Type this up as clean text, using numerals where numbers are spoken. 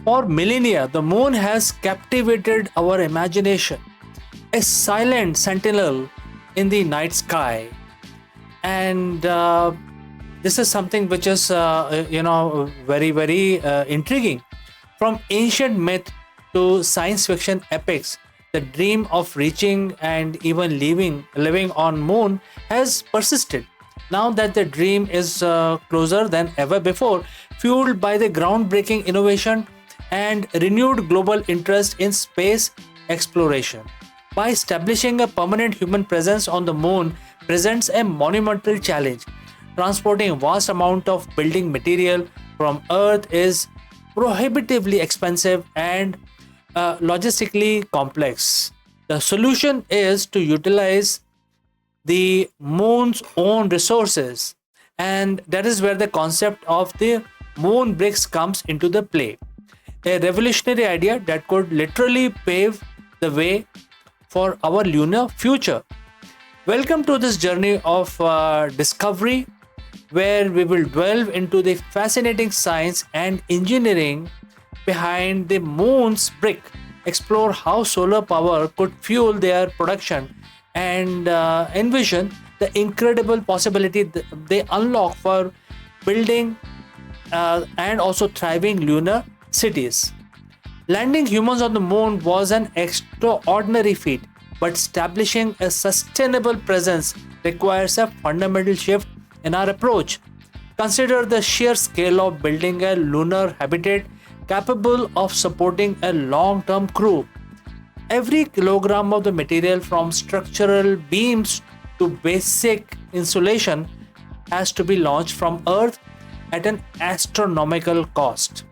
For millennia, the moon has captivated our imagination, a silent sentinel in the night sky. And this is something which is, very, very intriguing. From ancient myth to science fiction epics, the dream of reaching and even living on moon has persisted. Now that the dream is closer than ever before, fueled by the groundbreaking innovation and renewed global interest in space exploration. By establishing a permanent human presence on the moon presents a monumental challenge. Transporting vast amount of building material from Earth is prohibitively expensive and logistically complex. The solution is to utilize the moon's own resources, and that is where the concept of the moon bricks comes into the play, a revolutionary idea that could literally pave the way for our lunar future. Welcome to this journey of discovery, where we will delve into the fascinating science and engineering behind the moon's brick, explore how solar power could fuel their production, and envision the incredible possibility they unlock for building and also thriving lunar cities. Landing humans on the moon was an extraordinary feat, but establishing a sustainable presence requires a fundamental shift in our approach. Consider the sheer scale of building a lunar habitat capable of supporting a long term crew. Every kilogram of the material, from structural beams to basic insulation, has to be launched from Earth at an astronomical cost.